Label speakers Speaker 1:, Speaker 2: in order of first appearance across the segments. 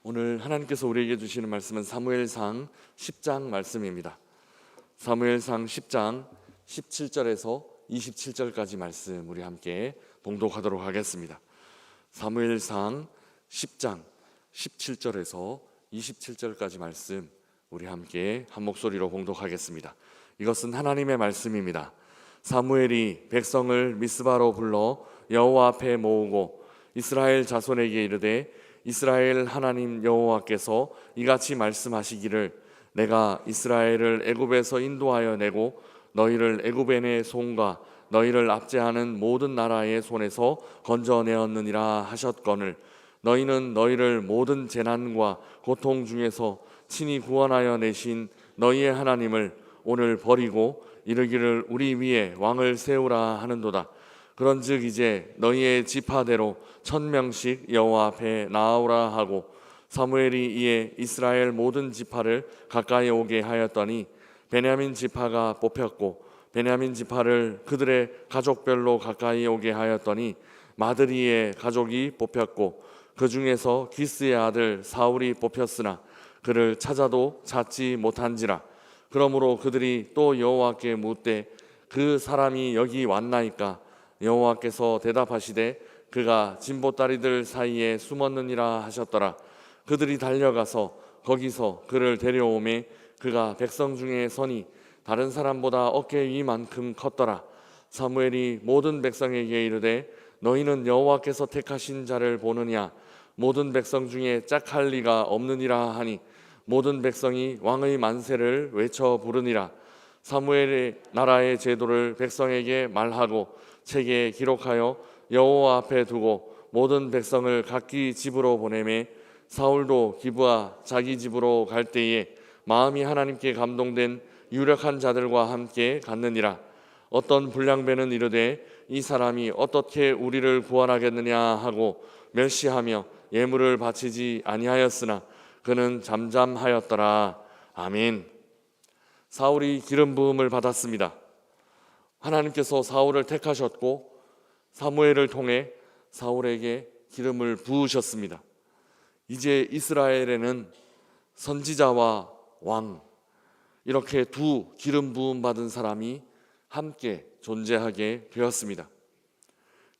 Speaker 1: 오늘 하나님께서 우리에게 주시는 말씀은 사무엘상 10장 말씀입니다. 사무엘상 10장 17절에서 27절까지 말씀 우리 함께 봉독하도록 하겠습니다. 사무엘상 10장 17절에서 27절까지 말씀 우리 함께 한 목소리로 봉독하겠습니다. 이것은 하나님의 말씀입니다. 사무엘이 백성을 미스바로 불러 여호와 앞에 모으고 이스라엘 자손에게 이르되 이스라엘 하나님 여호와께서 이같이 말씀하시기를 내가 이스라엘을 애굽에서 인도하여 내고 너희를 애굽인의 손과 너희를 압제하는 모든 나라의 손에서 건져내었느니라 하셨거늘 너희는 너희를 모든 재난과 고통 중에서 친히 구원하여 내신 너희의 하나님을 오늘 버리고 이르기를 우리 위에 왕을 세우라 하는도다. 그런즉 이제 너희의 지파대로 1000명씩 여호와 앞에 나아오라 하고 사무엘이 이에 이스라엘 모든 지파를 가까이 오게 하였더니 베냐민 지파가 뽑혔고 베냐민 지파를 그들의 가족별로 가까이 오게 하였더니 마드리의 가족이 뽑혔고 그 중에서 기스의 아들 사울이 뽑혔으나 그를 찾아도 찾지 못한지라. 그러므로 그들이 또 여호와께 묻되 그 사람이 여기 왔나이까? 여호와께서 대답하시되 그가 진보다리들 사이에 숨었느니라 하셨더라. 그들이 달려가서 거기서 그를 데려오매 그가 백성 중에 서니 다른 사람보다 어깨 위만큼 컸더라. 사무엘이 모든 백성에게 이르되 너희는 여호와께서 택하신 자를 보느냐? 모든 백성 중에 짝할 리가 없느니라 하니 모든 백성이 왕의 만세를 외쳐 부르니라. 사무엘의 나라의 제도를 백성에게 말하고 책에 기록하여 여호와 앞에 두고 모든 백성을 각기 집으로 보내매 사울도 기브아 자기 집으로 갈 때에 마음이 하나님께 감동된 유력한 자들과 함께 갔느니라. 어떤 불량배는 이르되 이 사람이 어떻게 우리를 구원하겠느냐 하고 멸시하며 예물을 바치지 아니하였으나 그는 잠잠하였더라. 아멘. 사울이 기름 부음을 받았습니다. 하나님께서 사울을 택하셨고 사무엘을 통해 사울에게 기름을 부으셨습니다. 이제 이스라엘에는 선지자와 왕 이렇게 두 기름 부음 받은 사람이 함께 존재하게 되었습니다.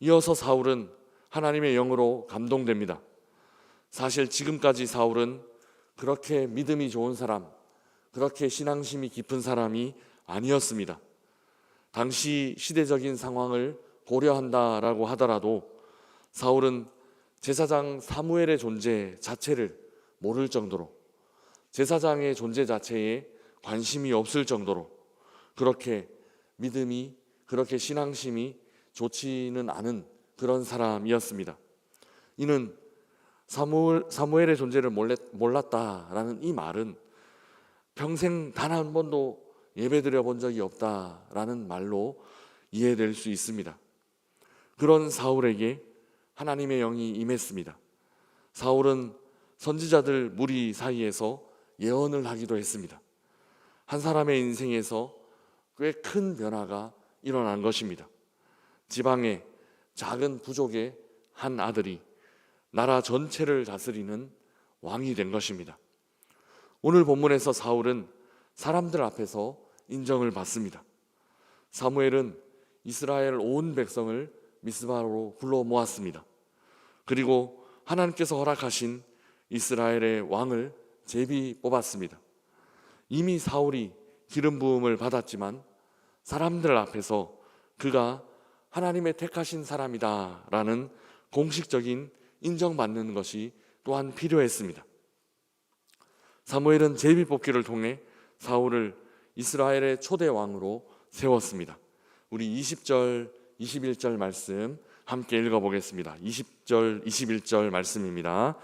Speaker 1: 이어서 사울은 하나님의 영으로 감동됩니다. 사실 지금까지 사울은 그렇게 믿음이 좋은 사람, 그렇게 신앙심이 깊은 사람이 아니었습니다. 당시 시대적인 상황을 고려한다라고 하더라도 사울은 제사장 사무엘의 존재 자체를 모를 정도로 제사장의 존재 자체에 관심이 없을 정도로 그렇게 믿음이 그렇게 신앙심이 좋지는 않은 그런 사람이었습니다. 이는 사무엘의 존재를 몰랐다라는 이 말은 평생 단 한 번도 예배드려 본 적이 없다라는 말로 이해될 수 있습니다. 그런 사울에게 하나님의 영이 임했습니다. 사울은 선지자들 무리 사이에서 예언을 하기도 했습니다. 한 사람의 인생에서 꽤 큰 변화가 일어난 것입니다. 지방의 작은 부족의 한 아들이 나라 전체를 다스리는 왕이 된 것입니다. 오늘 본문에서 사울은 사람들 앞에서 인정을 받습니다. 사무엘은 이스라엘 온 백성을 미스바로 불러 모았습니다. 그리고 하나님께서 허락하신 이스라엘의 왕을 제비 뽑았습니다. 이미 사울이 기름 부음을 받았지만 사람들 앞에서 그가 하나님의 택하신 사람이다라는 공식적인 인정받는 것이 또한 필요했습니다. 사무엘은 제비 뽑기를 통해 사울을 이스라엘의 초대 왕으로 세웠습니다. 우리 20절, 21절 말씀 함께 읽어보겠습니다. 20절, 21절 말씀입니다.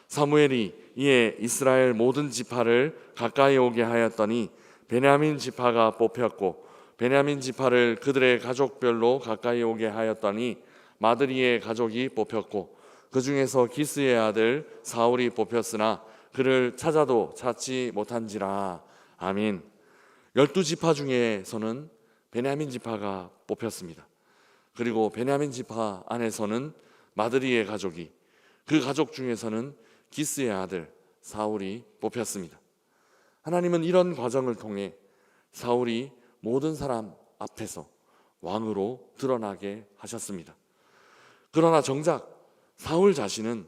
Speaker 1: 사무엘이 이에 이스라엘 모든 지파를 가까이 오게 하였더니 베냐민 지파가 뽑혔고 베냐민 지파를 그들의 가족별로 가까이 오게 하였더니 마드리의 가족이 뽑혔고 그 중에서 기스의 아들 사울이 뽑혔으나 그를 찾아도 찾지 못한지라. 아멘. 12지파 중에서는 베냐민 지파가 뽑혔습니다. 그리고 베냐민 지파 안에서는 마드리의 가족이, 그 가족 중에서는 기스의 아들 사울이 뽑혔습니다. 하나님은 이런 과정을 통해 사울이 모든 사람 앞에서 왕으로 드러나게 하셨습니다. 그러나 정작 사울 자신은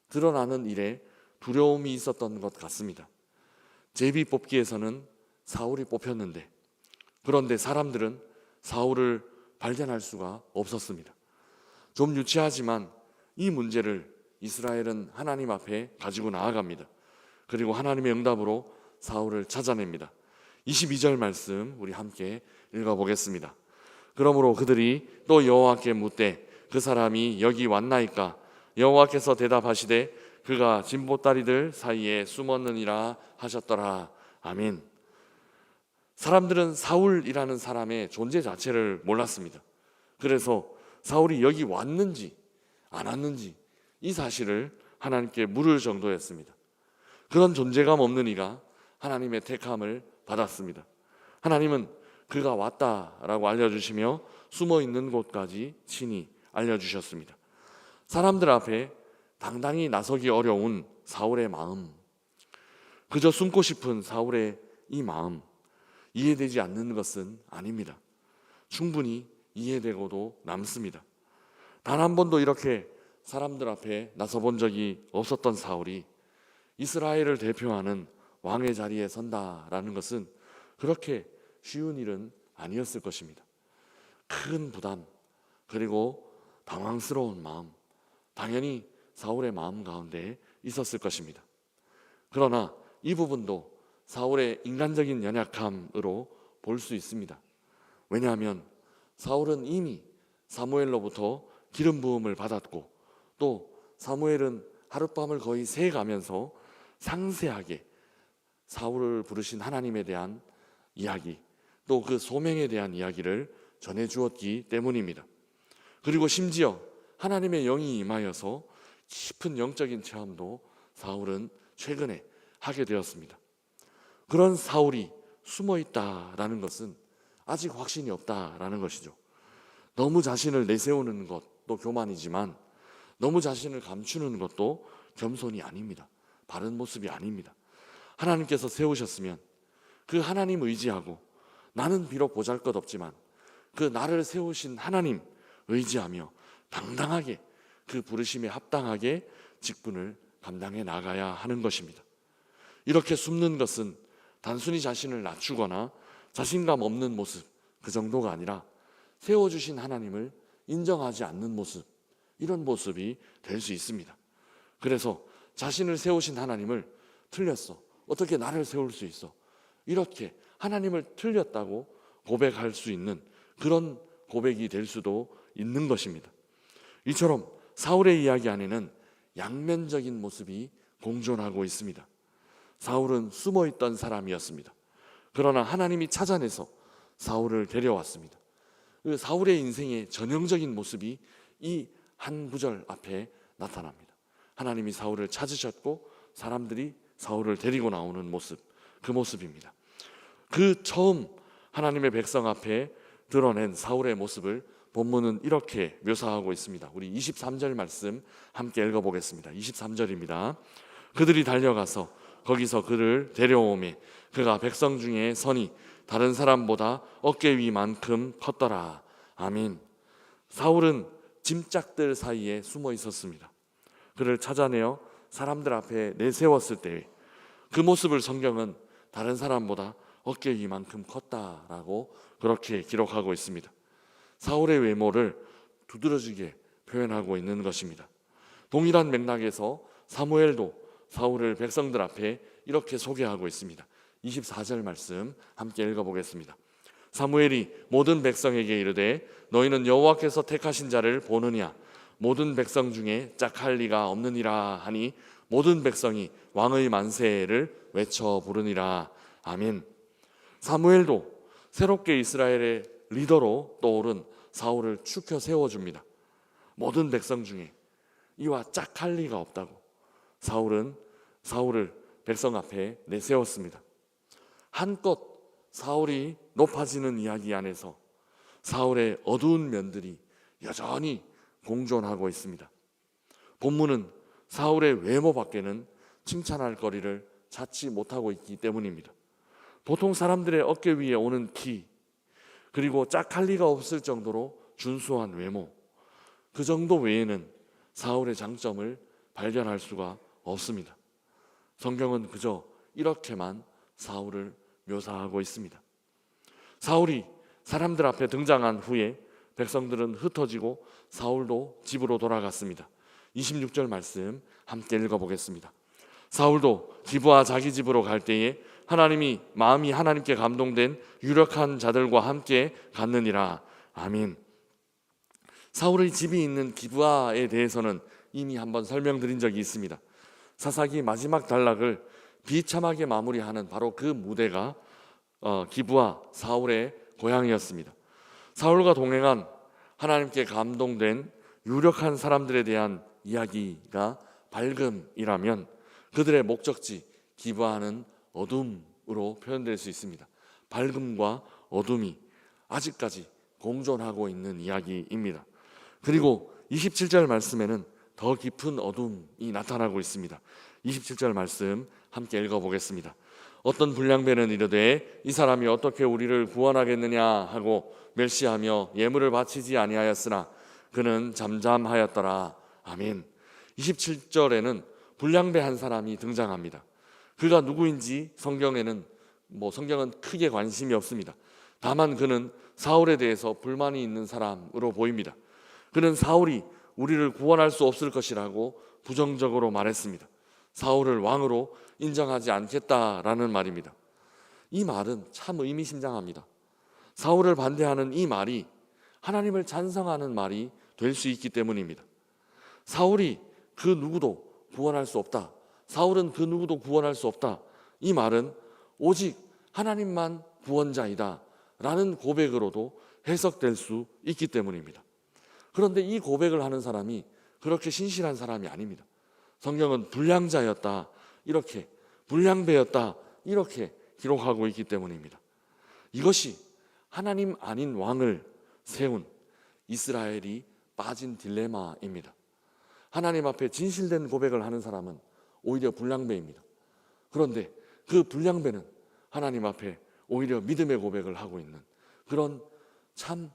Speaker 1: 드러나는 일에 두려움이 있었던 것 같습니다. 제비 뽑기에서는 사울이 뽑혔는데, 그런데 사람들은 사울을 발견할 수가 없었습니다. 좀 유치하지만 이 문제를 이스라엘은 하나님 앞에 가지고 나아갑니다. 그리고 하나님의 응답으로 사울을 찾아냅니다. 22절 말씀 우리 함께 읽어보겠습니다. 그러므로 그들이 또 여호와께 묻되 그 사람이 여기 왔나이까? 여호와께서 대답하시되 그가 진보다리들 사이에 숨었느니라 하셨더라. 아멘. 사람들은 사울이라는 사람의 존재 자체를 몰랐습니다. 그래서 사울이 여기 왔는지 안 왔는지 이 사실을 하나님께 물을 정도였습니다. 그런 존재감 없는 이가 하나님의 택함을 받았습니다. 하나님은 그가 왔다라고 알려주시며 숨어있는 곳까지 친히 알려주셨습니다. 사람들 앞에 당당히 나서기 어려운 사울의 마음, 그저 숨고 싶은 사울의 이 마음, 이해되지 않는 것은 아닙니다. 충분히 이해되고도 남습니다. 단 한 번도 이렇게 사람들 앞에 나서본 적이 없었던 사울이 이스라엘을 대표하는 왕의 자리에 선다라는 것은 그렇게 쉬운 일은 아니었을 것입니다. 큰 부담, 그리고 당황스러운 마음, 당연히 사울의 마음 가운데 있었을 것입니다. 그러나 이 부분도 사울의 인간적인 연약함으로 볼 수 있습니다. 왜냐하면 사울은 이미 사무엘로부터 기름 부음을 받았고, 또 사무엘은 하룻밤을 거의 새가면서 상세하게 사울을 부르신 하나님에 대한 이야기, 또 그 소명에 대한 이야기를 전해주었기 때문입니다. 그리고 심지어 하나님의 영이 임하여서 깊은 영적인 체험도 사울은 최근에 하게 되었습니다. 그런 사울이 숨어있다라는 것은 아직 확신이 없다라는 것이죠. 너무 자신을 내세우는 것도 교만이지만 너무 자신을 감추는 것도 겸손이 아닙니다. 바른 모습이 아닙니다. 하나님께서 세우셨으면 그 하나님 의지하고, 나는 비록 보잘것없지만 그 나를 세우신 하나님 의지하며 당당하게 그 부르심에 합당하게 직분을 감당해 나가야 하는 것입니다. 이렇게 숨는 것은 단순히 자신을 낮추거나 자신감 없는 모습, 그 정도가 아니라 세워주신 하나님을 인정하지 않는 모습, 이런 모습이 될 수 있습니다. 그래서 자신을 세우신 하나님을 틀렸어, 어떻게 나를 세울 수 있어, 이렇게 하나님을 틀렸다고 고백할 수 있는 그런 고백이 될 수도 있는 것입니다. 이처럼 사울의 이야기 안에는 양면적인 모습이 공존하고 있습니다. 사울은 숨어있던 사람이었습니다. 그러나 하나님이 찾아내서 사울을 데려왔습니다. 그 사울의 인생의 전형적인 모습이 이 한 구절 앞에 나타납니다. 하나님이 사울을 찾으셨고 사람들이 사울을 데리고 나오는 모습, 그 모습입니다. 그 처음 하나님의 백성 앞에 드러낸 사울의 모습을 본문은 이렇게 묘사하고 있습니다. 우리 23절 말씀 함께 읽어보겠습니다. 23절입니다. 그들이 달려가서 거기서 그를 데려오매 그가 백성 중에 선이 다른 사람보다 어깨 위만큼 컸더라. 아멘. 사울은 짐짝들 사이에 숨어 있었습니다. 그를 찾아내어 사람들 앞에 내세웠을 때 그 모습을 성경은 다른 사람보다 어깨 위만큼 컸다라고 그렇게 기록하고 있습니다. 사울의 외모를 두드러지게 표현하고 있는 것입니다. 동일한 맥락에서 사무엘도 사울을 백성들 앞에 이렇게 소개하고 있습니다. 24절 말씀 함께 읽어보겠습니다. 사무엘이 모든 백성에게 이르되 너희는 여호와께서 택하신 자를 보느냐, 모든 백성 중에 짝할 리가 없느니라 하니 모든 백성이 왕의 만세를 외쳐 부르니라. 아멘. 사무엘도 새롭게 이스라엘의 리더로 떠오른 사울을 축혀 세워줍니다. 모든 백성 중에 이와 짝할 리가 없다고 사울은 사울을 백성 앞에 내세웠습니다. 한껏 사울이 높아지는 이야기 안에서 사울의 어두운 면들이 여전히 공존하고 있습니다. 본문은 사울의 외모 밖에는 칭찬할 거리를 찾지 못하고 있기 때문입니다. 보통 사람들의 어깨 위에 오는 키, 그리고 짝할 리가 없을 정도로 준수한 외모, 그 정도 외에는 사울의 장점을 발견할 수가 없습니다. 성경은 그저 이렇게만 사울을 묘사하고 있습니다. 사울이 사람들 앞에 등장한 후에 백성들은 흩어지고 사울도 집으로 돌아갔습니다. 26절 말씀 함께 읽어보겠습니다. 사울도 기브아 자기 집으로 갈 때에 마음이 하나님께 감동된 유력한 자들과 함께 갔느니라. 아멘. 사울의 집이 있는 기브아에 대해서는 이미 한번 설명드린 적이 있습니다. 사사기 마지막 단락을 비참하게 마무리하는 바로 그 무대가 기브아, 사울의 고향이었습니다. 사울과 동행한 하나님께 감동된 유력한 사람들에 대한 이야기가 밝음이라면 그들의 목적지 기브아는 어둠으로 표현될 수 있습니다. 밝음과 어둠이 아직까지 공존하고 있는 이야기입니다. 그리고 27절 말씀에는 더 깊은 어둠이 나타나고 있습니다. 27절 말씀 함께 읽어보겠습니다. 어떤 불량배는 이르되 이 사람이 어떻게 우리를 구원하겠느냐 하고 멸시하며 예물을 바치지 아니하였으나 그는 잠잠하였더라. 아멘. 27절에는 불량배 한 사람이 등장합니다. 그가 누구인지 성경은 크게 관심이 없습니다. 다만 그는 사울에 대해서 불만이 있는 사람으로 보입니다. 그는 사울이 우리를 구원할 수 없을 것이라고 부정적으로 말했습니다. 사울을 왕으로 인정하지 않겠다라는 말입니다. 이 말은 참 의미심장합니다. 사울을 반대하는 이 말이 하나님을 찬성하는 말이 될 수 있기 때문입니다. 사울이 그 누구도 구원할 수 없다. 사울은 그 누구도 구원할 수 없다. 이 말은 오직 하나님만 구원자이다 라는 고백으로도 해석될 수 있기 때문입니다. 그런데 이 고백을 하는 사람이 그렇게 신실한 사람이 아닙니다. 성경은 불량자였다, 이렇게, 불량배였다, 이렇게 기록하고 있기 때문입니다. 이것이 하나님 아닌 왕을 세운 이스라엘이 빠진 딜레마입니다. 하나님 앞에 진실된 고백을 하는 사람은 오히려 불량배입니다. 그런데 그 불량배는 하나님 앞에 오히려 믿음의 고백을 하고 있는 그런 참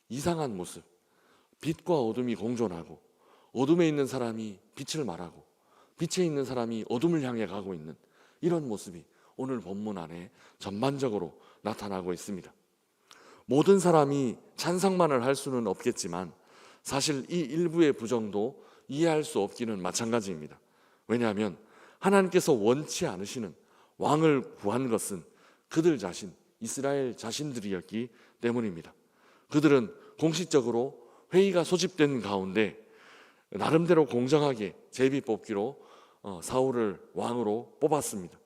Speaker 1: 이상한 모습, 빛과 어둠이 공존하고 어둠에 있는 사람이 빛을 말하고 빛에 있는 사람이 어둠을 향해 가고 있는 이런 모습이 오늘 본문 안에 전반적으로 나타나고 있습니다. 모든 사람이 찬성만을 할 수는 없겠지만 사실 이 일부의 부정도 이해할 수 없기는 마찬가지입니다. 왜냐하면 하나님께서 원치 않으시는 왕을 구한 것은 그들 자신, 이스라엘 자신들이었기 때문입니다. 그들은 공식적으로 회의가 소집된 가운데 나름대로 공정하게 제비뽑기로 사울을 왕으로 뽑았습니다.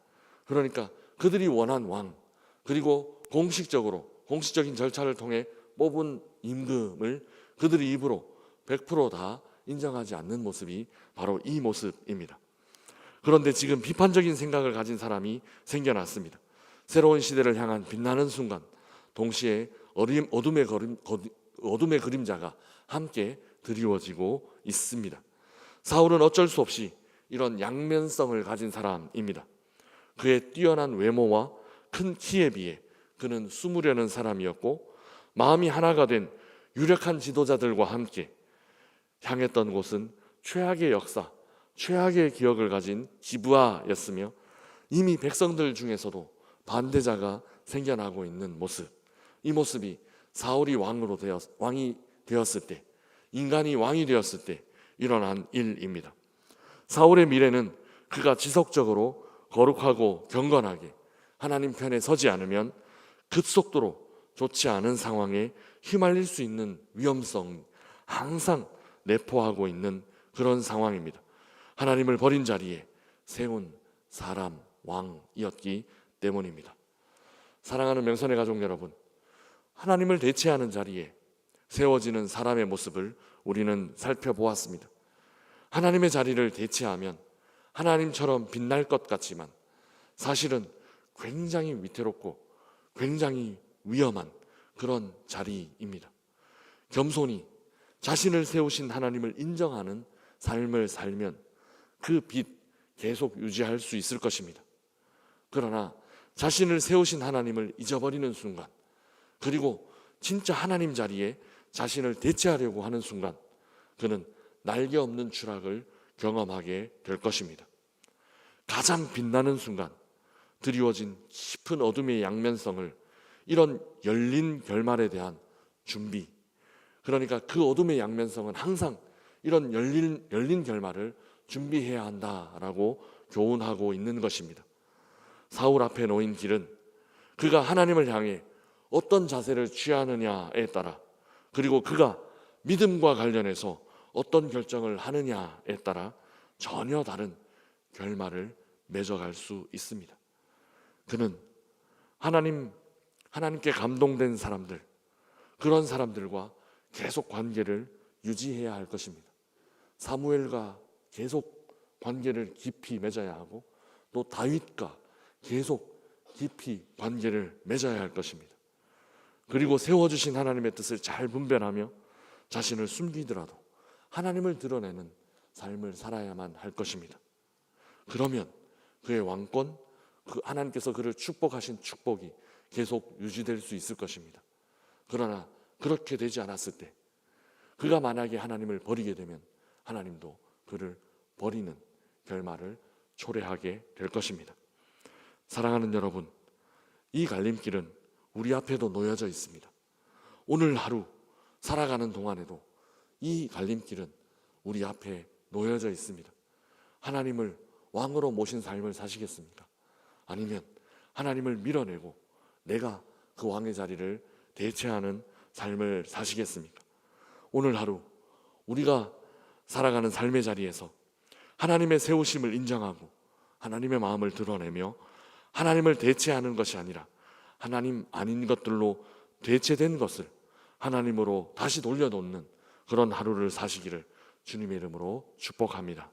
Speaker 1: 그러니까 그들이 원한 왕, 그리고 공식적인 절차를 통해 뽑은 임금을 그들의 입으로 100% 다 인정하지 않는 모습이 바로 이 모습입니다. 그런데 지금 비판적인 생각을 가진 사람이 생겨났습니다. 새로운 시대를 향한 빛나는 순간, 동시에 어둠의 그림자가 함께 드리워지고 있습니다. 사울은 어쩔 수 없이 이런 양면성을 가진 사람입니다. 그의 뛰어난 외모와 큰 키에 비해 그는 숨으려는 사람이었고 마음이 하나가 된 유력한 지도자들과 함께 향했던 곳은 최악의 역사, 최악의 기억을 가진 기브아였으며 이미 백성들 중에서도 반대자가 생겨나고 있는 모습, 이 모습이 사울이 왕이 되었을 때, 인간이 왕이 되었을 때 일어난 일입니다. 사울의 미래는 그가 지속적으로 거룩하고 경건하게 하나님 편에 서지 않으면 급속도로 좋지 않은 상황에 휘말릴 수 있는 위험성 항상 내포하고 있는 그런 상황입니다. 하나님을 버린 자리에 세운 사람, 왕이었기 때문입니다. 사랑하는 명선의 가족 여러분, 하나님을 대체하는 자리에 세워지는 사람의 모습을 우리는 살펴보았습니다. 하나님의 자리를 대체하면 하나님처럼 빛날 것 같지만 사실은 굉장히 위태롭고 굉장히 위험한 그런 자리입니다. 겸손히 자신을 세우신 하나님을 인정하는 삶을 살면 그 빛, 계속 유지할 수 있을 것입니다. 그러나 자신을 세우신 하나님을 잊어버리는 순간, 그리고 진짜 하나님 자리에 자신을 대체하려고 하는 순간 그는 날개 없는 추락을 경험하게 될 것입니다. 가장 빛나는 순간, 드리워진 깊은 어둠의 양면성을 이런 열린 결말에 대한 준비, 그러니까 그 어둠의 양면성은 항상 이런 열린 결말을 준비해야 한다라고 교훈하고 있는 것입니다. 사울 앞에 놓인 길은 그가 하나님을 향해 어떤 자세를 취하느냐에 따라, 그리고 그가 믿음과 관련해서 어떤 결정을 하느냐에 따라 전혀 다른 결말을 맺어갈 수 있습니다. 그는 하나님께 감동된 사람들, 그런 사람들과 계속 관계를 유지해야 할 것입니다. 사무엘과 계속 관계를 깊이 맺어야 하고, 또 다윗과 계속 깊이 관계를 맺어야 할 것입니다. 그리고 세워주신 하나님의 뜻을 잘 분별하며 자신을 숨기더라도 하나님을 드러내는 삶을 살아야만 할 것입니다. 그러면 그의 왕권, 하나님께서 그를 축복하신 축복이 계속 유지될 수 있을 것입니다. 그러나 그렇게 되지 않았을 때, 그가 만약에 하나님을 버리게 되면 하나님도 그를 버리는 결말을 초래하게 될 것입니다. 사랑하는 여러분, 이 갈림길은 우리 앞에도 놓여져 있습니다. 오늘 하루 살아가는 동안에도 이 갈림길은 우리 앞에 놓여져 있습니다. 하나님을 왕으로 모신 삶을 사시겠습니까? 아니면 하나님을 밀어내고 내가 그 왕의 자리를 대체하는 삶을 사시겠습니까? 오늘 하루 우리가 살아가는 삶의 자리에서 하나님의 세우심을 인정하고 하나님의 마음을 드러내며 하나님을 대체하는 것이 아니라 하나님 아닌 것들로 대체된 것을 하나님으로 다시 돌려놓는 그런 하루를 사시기를 주님의 이름으로 축복합니다.